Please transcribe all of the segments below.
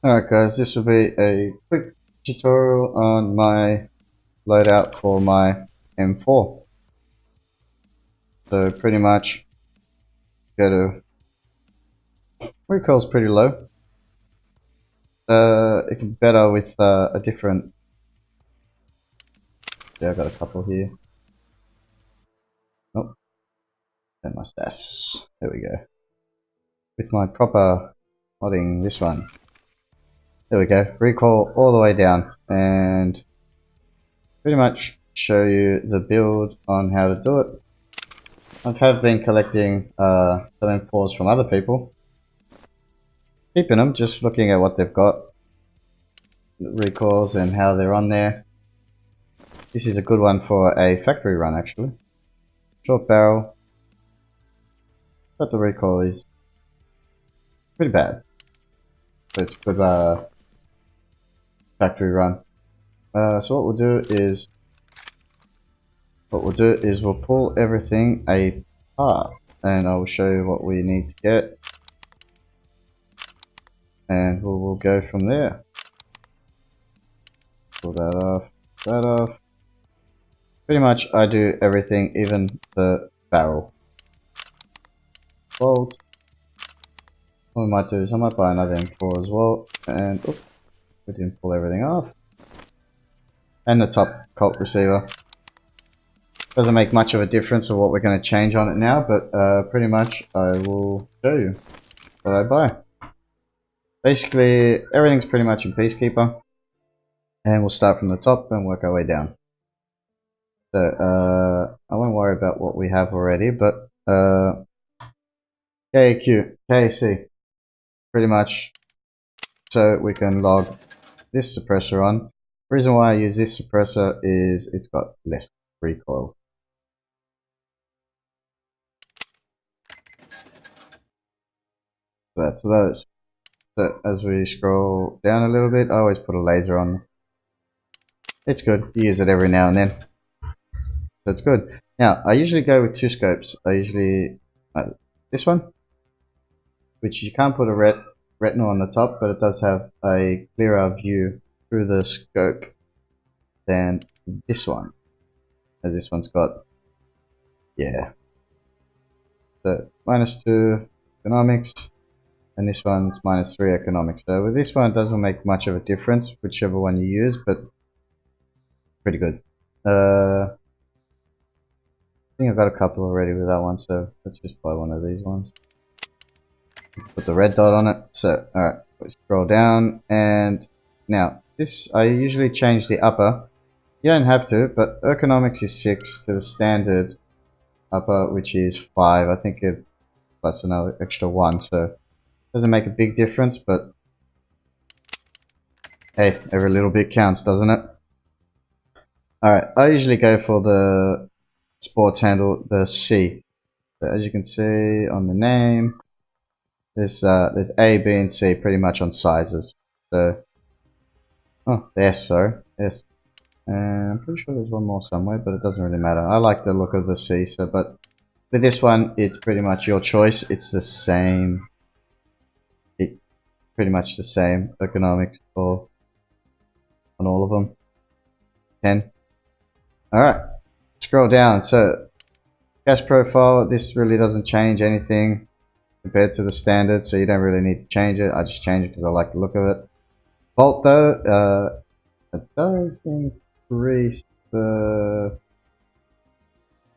Alright guys, this will be a quick tutorial on my loadout for my M4. So pretty much go to recoil's pretty low. It can be better with a different. Yeah, I've got a couple here. Oh, and my stats. There we go. With my proper modding, this one. There we go. Recoil all the way down, and pretty much show you the build on how to do it. I have been collecting some M4s from other people. Keeping them, just looking at what they've got, the recoils and how they're on there. This is a good one for a factory run actually. Short barrel, but the recoil is pretty bad. So it's a good factory run. So what we'll do is we'll pull everything apart, and I will show you what we need to get, and we'll go from there. Pull that off, that off. Pretty much I do everything, even the barrel. Bolt. What I might do is I might buy another M4 as well, and oops, we didn't pull everything off. And the top Colt receiver. Doesn't make much of a difference of what we're going to change on it now, but pretty much I will show you what I buy. Basically everything's pretty much in Peacekeeper, and we'll start from the top and work our way down. So I won't worry about what we have already, but KAQ, KAC, pretty much so we can log this suppressor on. The reason why I use this suppressor is it's got less recoil. So that's those. So as we scroll down a little bit, I always put a laser on. It's good, you use it every now and then. So it's good. Now, I usually go with two scopes. I usually, this one, which you can't put a retinal on the top, but it does have a clearer view through the scope than this one. As this one's got, yeah. So, -2 economics, and this one's -3 economics. So with this one, it doesn't make much of a difference, whichever one you use, but pretty good. I think I've got a couple already with that one, so let's just buy one of these ones. Put the red dot on it. So, alright, we scroll down, and now this, I usually change the upper. You don't have to, but ergonomics is 6 to the standard upper, which is 5. I think it plus another extra 1, so it doesn't make a big difference, but hey, every little bit counts, doesn't it? Alright, I usually go for the sports handle, the C. So as you can see on the name, there's A, B, and C pretty much on sizes. So, oh, the S, sorry, S. And I'm pretty sure there's one more somewhere, but it doesn't really matter. I like the look of the C, so, but with this one, it's pretty much your choice. It's the same, pretty much the same ergonomics for on all of them. 10. Alright, scroll down. So, gas profile, this really doesn't change anything compared to the standard, so you don't really need to change it. I just change it because I like the look of it. Bolt though, it does increase the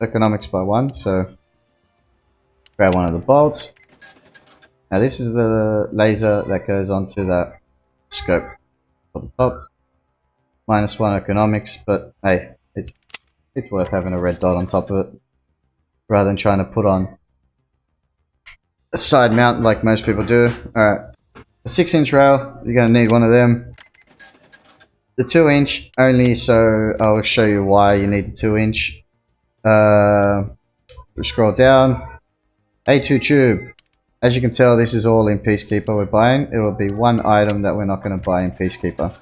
economics by 1, so grab one of the bolts. Now this is the laser that goes onto that scope at the top. -1 economics, but hey, it's worth having a red dot on top of it rather than trying to put on a side mount like most people do. Alright, a 6-inch rail, you're going to need one of them. The 2-inch only, so I'll show you why you need the 2-inch. We scroll down. A2 tube. As you can tell, this is all in Peacekeeper we're buying. It will be one item that we're not going to buy in Peacekeeper.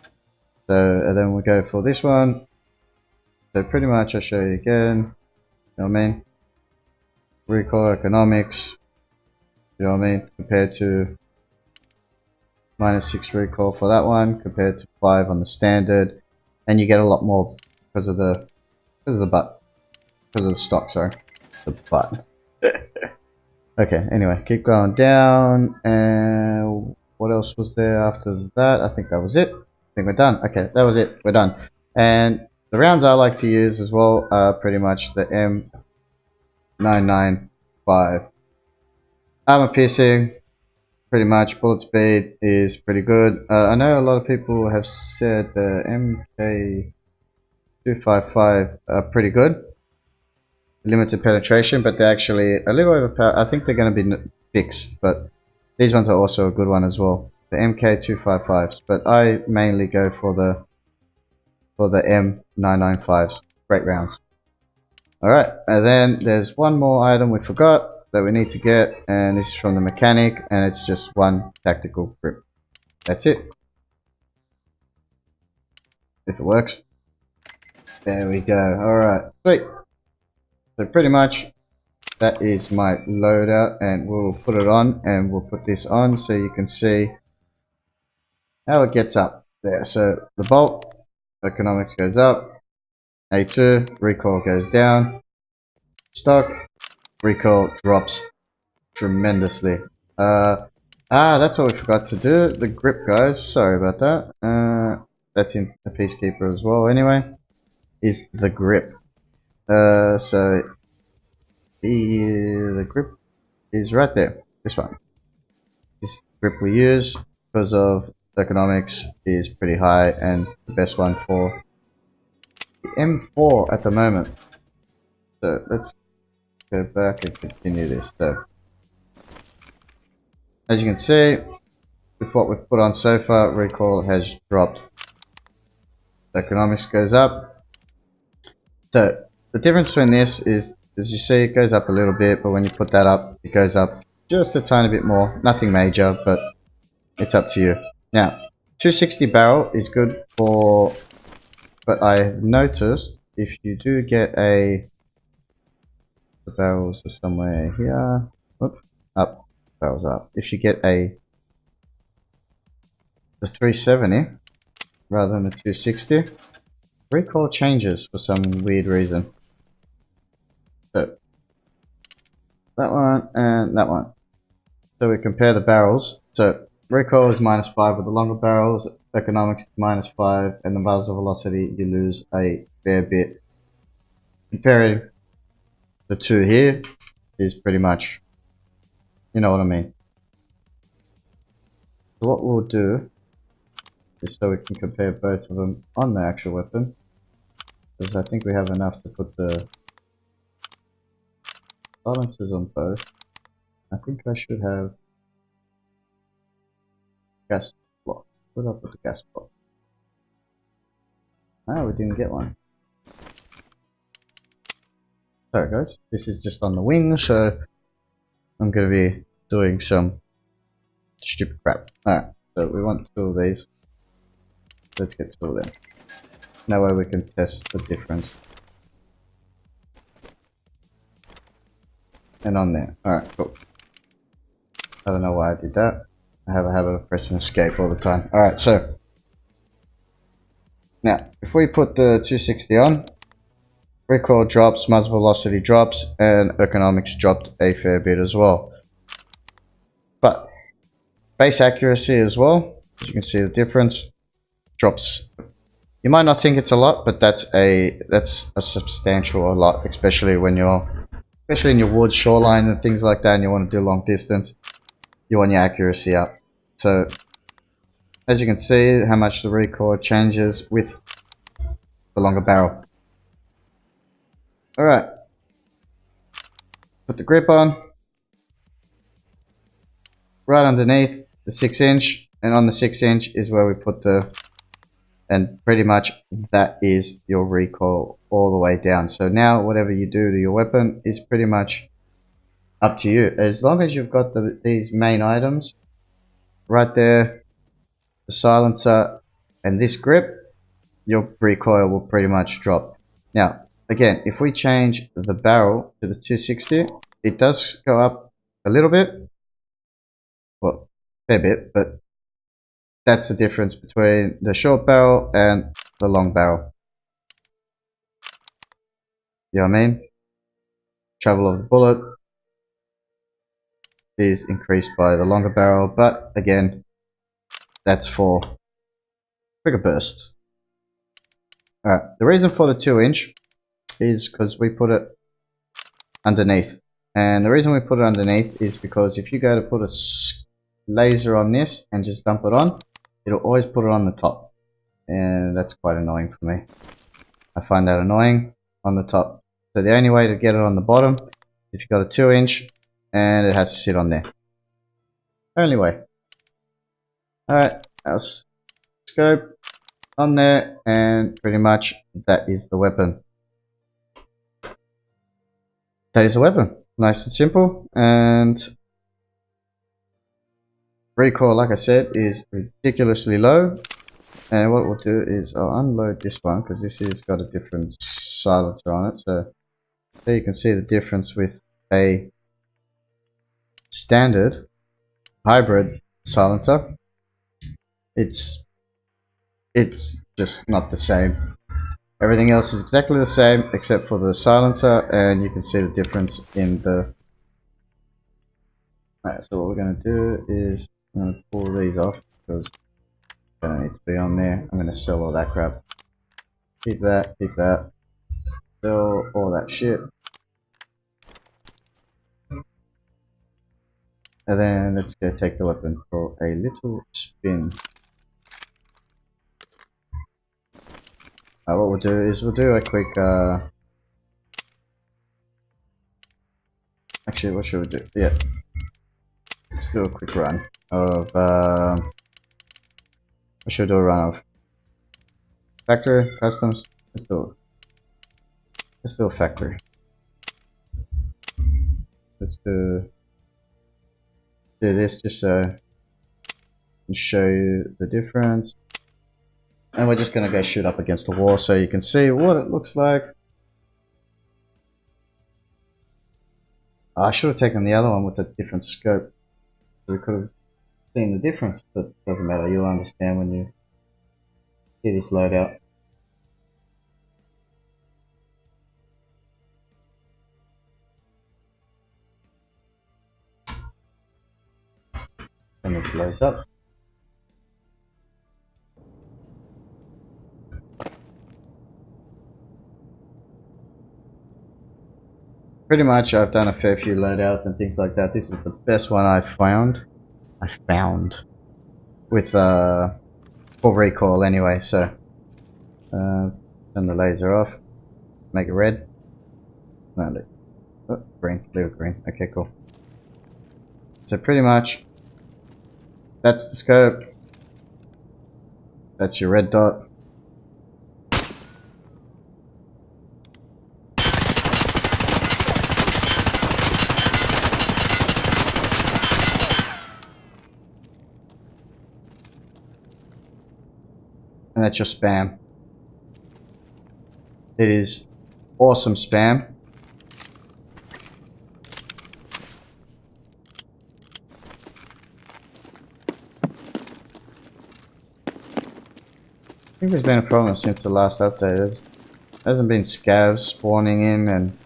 So, and then we go for this one. So pretty much I'll show you again. You know what I mean? Recoil economics. You know what I mean? Compared to -6 recoil for that one compared to 5 on the standard, and you get a lot more because of the stock. Sorry, the butt. Okay. Anyway, keep going down, and what else was there after that? I think that was it. I think we're done. Okay, that was it. We're done. And the rounds I like to use as well are pretty much the M995. Armor piercing, pretty much. Bullet speed is pretty good. I know a lot of people have said the MK255 are pretty good. Limited penetration, but they're actually a little overpowered. I think they're going to be fixed, but these ones are also a good one as well. The MK255s, but I mainly go for the M995s. Great rounds. Alright, and then there's one more item we forgot that we need to get, and this is from the mechanic, and it's just one tactical grip. That's it. If it works. There we go. Alright, sweet. So pretty much that is my loadout, and we'll put it on, and we'll put this on so you can see how it gets up there. So the bolt economics goes up, A2 recoil goes down, stock recoil drops tremendously. That's what we forgot to do. The grip, guys. Sorry about that. That's in a Peacekeeper as well. Anyway, is the grip. So the grip is right there. This one. This grip we use because of the economics is pretty high, and the best one for the M4 at the moment. So let's go back and continue this. So as you can see, with what we've put on so far, recoil has dropped. The economics goes up. So the difference between this is, as you see, it goes up a little bit, but when you put that up, it goes up just a tiny bit more. Nothing major, but it's up to you. Now, 260 barrel is good for, but I've noticed if you do get a, the barrels are somewhere here. Whoop, up, barrels up. If you get the 370 rather than the 260, recoil changes for some weird reason. So that one and that one. So we compare the barrels. So recoil is -5 with the longer barrels, economics is -5, and the muzzle velocity you lose a fair bit. Comparing the two here is pretty much, you know what I mean. So what we'll do is, so we can compare both of them on the actual weapon, because I think we have enough to put the silencers on both. I think I should have gas block. What did I put the gas block? Ah, we didn't get one. Sorry guys, this is just on the wing, so I'm going to be doing some stupid crap. Alright, so we want two of these. Let's get two of them. That way we can test the difference. And on there. Alright, cool. I don't know why I did that. I have a habit of pressing escape all the time. Alright, so now if we put the 260 on, recoil drops, muzzle velocity drops, and economics dropped a fair bit as well. But base accuracy as well, as you can see the difference, drops. You might not think it's a lot, but that's a substantial lot, especially when especially in your woods, shoreline, and things like that, and you want to do long distance. You want your accuracy up. So as you can see, how much the recoil changes with the longer barrel. Alright, put the grip on, right underneath the 6-inch, and on the 6-inch is where we put and pretty much that is your recoil all the way down. So now whatever you do to your weapon is pretty much up to you. As long as you've got these main items right there, the silencer and this grip, your recoil will pretty much drop. Now again, if we change the barrel to the 260, it does go up a little bit, well, a fair bit, but That's the difference between the short barrel and the long barrel. You know what I mean? Travel of the bullet is increased by the longer barrel, but again, that's for quicker bursts. Alright, the reason for the 2-inch is because we put it underneath. And the reason we put it underneath is because if you go to put a laser on this and just dump it on, it'll always put it on the top. And that's quite annoying for me. I find that annoying on the top. So the only way to get it on the bottom, if you've got a 2-inch and it has to sit on there. Only way. Alright, our scope on there, and pretty much that is the weapon. That is the weapon. Nice and simple, and recoil, like I said, is ridiculously low. And what we'll do is I'll unload this one because this has got a different silencer on it. So there you can see the difference with a standard hybrid silencer. It's just not the same. Everything else is exactly the same except for the silencer, and you can see the difference in the... Alright, so what we're going to do is I'm going to pull these off because they don't need to be on there. I'm going to sell all that crap. Keep that, sell all that shit. And then let's go take the weapon for a little spin. What we'll do is we'll do a quick actually, what should we do? Yeah, let's do a quick run of what should we do a run of? Factory, customs. Let's do a factory. Let's do this just so I can show you the difference. And we're just going to go shoot up against the wall so you can see what it looks like. I should have taken the other one with a different scope. We could have seen the difference, but it doesn't matter. You'll understand when you see this loadout. And this loads up. Pretty much I've done a fair few loadouts and things like that. This is the best one I've found. With for recoil anyway, so turn the laser off. Make it red. No, oh, green, leave it green. Okay, cool. So pretty much that's the scope. That's your red dot. And that's your spam. It is awesome spam. I think there's been a problem since the last update. There hasn't been scavs spawning in, and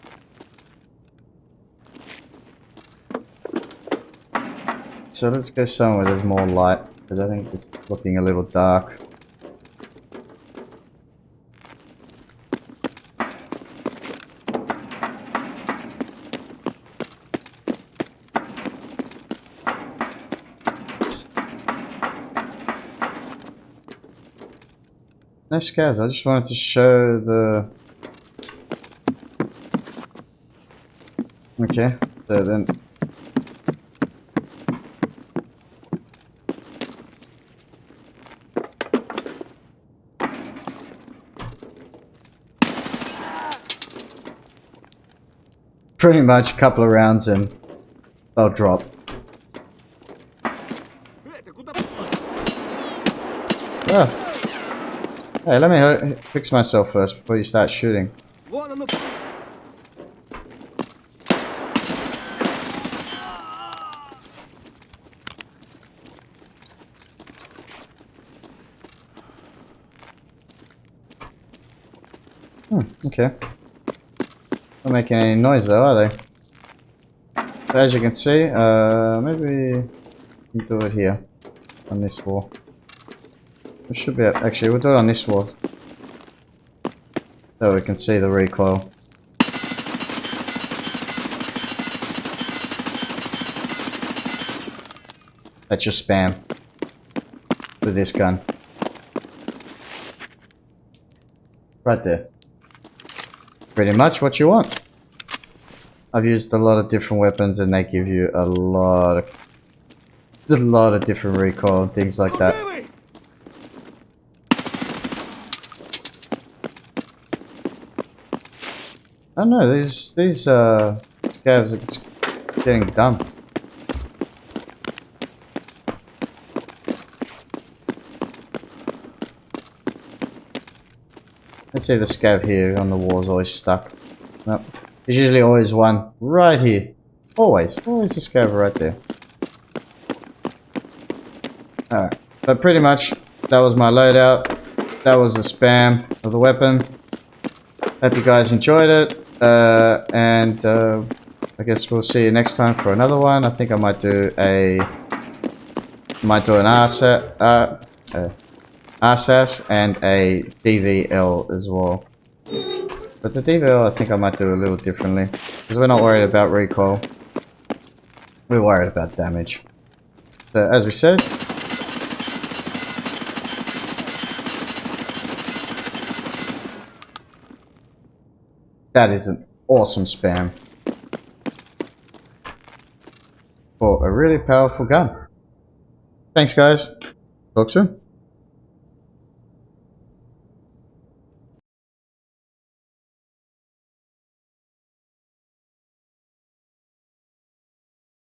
so let's go somewhere there's more light because I think it's looking a little dark. No scavs, I just wanted to show the... Okay, so then... Pretty much a couple of rounds and they'll drop. Oh. Hey, let me fix myself first before you start shooting. Okay. Not making any noise though, are they? But as you can see, maybe we can do it here on this wall. We should be actually we'll do it on this wall so we can see the recoil. That's your spam with this gun. Right there. Pretty much what you want. I've used a lot of different weapons and they give you a lot of different recoil and things like that. I don't know, these scavs are just getting dumb. Let's see, the scav here on the wall is always stuck. Nope. There's usually always one right here. Always the scav right there. Alright, but pretty much that was my loadout. That was the spam of the weapon. Hope you guys enjoyed it. I guess we'll see you next time for another one. I think I might do an RSAS and a DVL as well. But the DVL I think I might do a little differently. Because we're not worried about recoil. We're worried about damage. So as we said, that is an awesome spam for a really powerful gun. Thanks guys. Talk soon.